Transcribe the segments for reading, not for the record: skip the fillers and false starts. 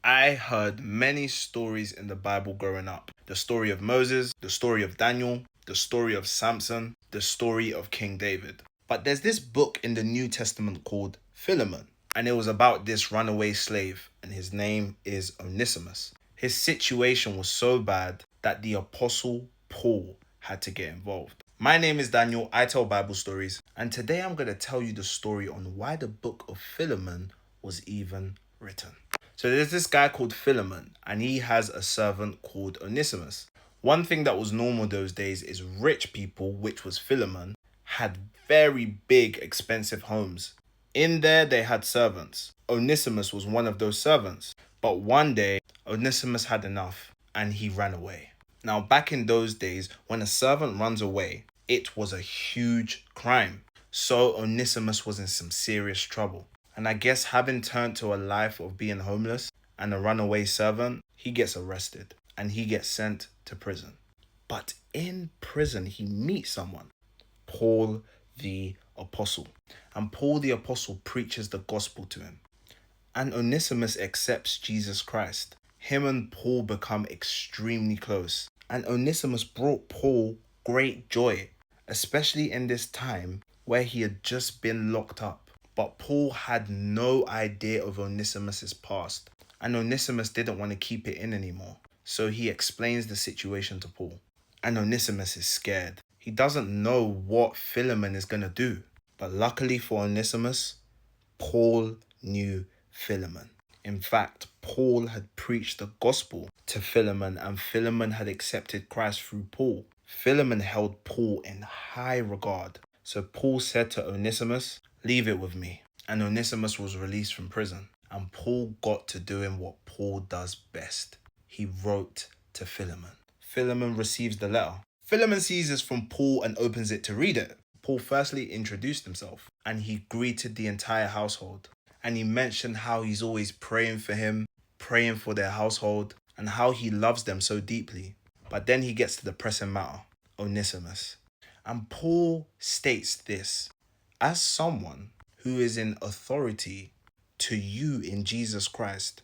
I heard many stories in the Bible growing up. The story of Moses, the story of Daniel, the story of Samson, the story of King David. But there's this book in the New Testament called Philemon, and it was about this runaway slave, and his name is Onesimus. His situation was so bad that the apostle Paul had to get involved. My name is Daniel, I tell Bible stories, and today I'm going to tell you the story on why the book of Philemon was even written. So there's this guy called Philemon, and he has a servant called Onesimus. One thing that was normal those days is rich people, which was Philemon, had very big, expensive homes. In there, they had servants. Onesimus was one of those servants. But one day, Onesimus had enough, and he ran away. Now, back in those days, when a servant runs away, it was a huge crime. So Onesimus was in some serious trouble. And I guess having turned to a life of being homeless and a runaway servant, he gets arrested and he gets sent to prison. But in prison, he meets someone, Paul the Apostle. And Paul the Apostle preaches the gospel to him. And Onesimus accepts Jesus Christ. Him and Paul become extremely close. And Onesimus brought Paul great joy, especially in this time where he had just been locked up. But Paul had no idea of Onesimus's past, and Onesimus didn't want to keep it in anymore. So he explains the situation to Paul. And Onesimus is scared. He doesn't know what Philemon is going to do. But luckily for Onesimus, Paul knew Philemon. In fact, Paul had preached the gospel to Philemon, and Philemon had accepted Christ through Paul. Philemon held Paul in high regard. So Paul said to Onesimus, "Leave it with me." And Onesimus was released from prison. And Paul got to doing what Paul does best. He wrote to Philemon. Philemon receives the letter. Philemon sees this from Paul and opens it to read it. Paul firstly introduced himself and he greeted the entire household. And he mentioned how he's always praying for him, praying for their household, and how he loves them so deeply. But then he gets to the pressing matter, Onesimus. And Paul states this: as someone who is in authority to you in Jesus Christ,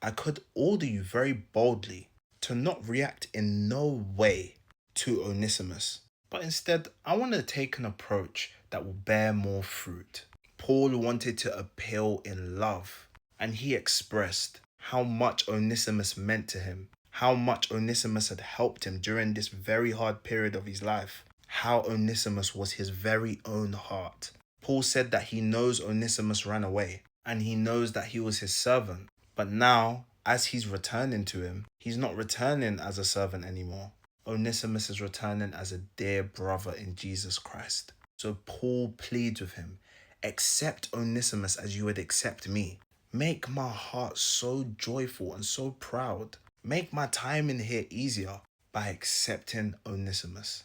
I could order you very boldly to not react in no way to Onesimus, but instead I want to take an approach that will bear more fruit. Paul wanted to appeal in love, and he expressed how much Onesimus meant to him, how much Onesimus had helped him during this very hard period of his life, how Onesimus was his very own heart. Paul said that he knows Onesimus ran away, and he knows that he was his servant. But now, as he's returning to him, he's not returning as a servant anymore. Onesimus is returning as a dear brother in Jesus Christ. So Paul pleads with him, accept Onesimus as you would accept me. Make my heart so joyful and so proud. Make my time in here easier by accepting Onesimus.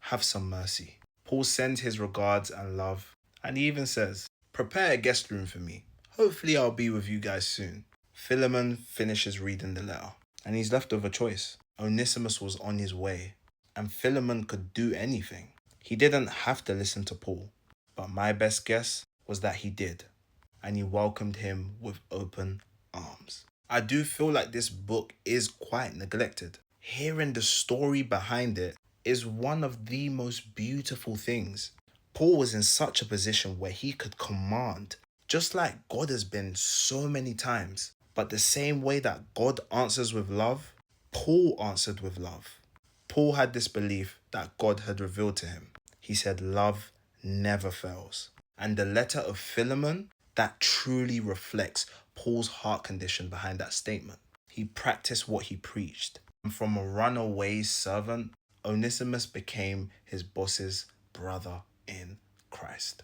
Have some mercy. Paul sends his regards and love, and he even says, prepare a guest room for me. Hopefully I'll be with you guys soon. Philemon finishes reading the letter, and he's left with a choice. Onesimus was on his way, and Philemon could do anything. He didn't have to listen to Paul, but my best guess was that he did, and he welcomed him with open arms. I do feel like this book is quite neglected. Hearing the story behind it is one of the most beautiful things. Paul was in such a position where he could command, just like God has been so many times. But the same way that God answers with love, Paul answered with love. Paul had this belief that God had revealed to him. He said love never fails. And the letter of Philemon, that truly reflects Paul's heart condition behind that statement. He practiced what he preached. And from a runaway servant, Onesimus became his boss's brother in Christ.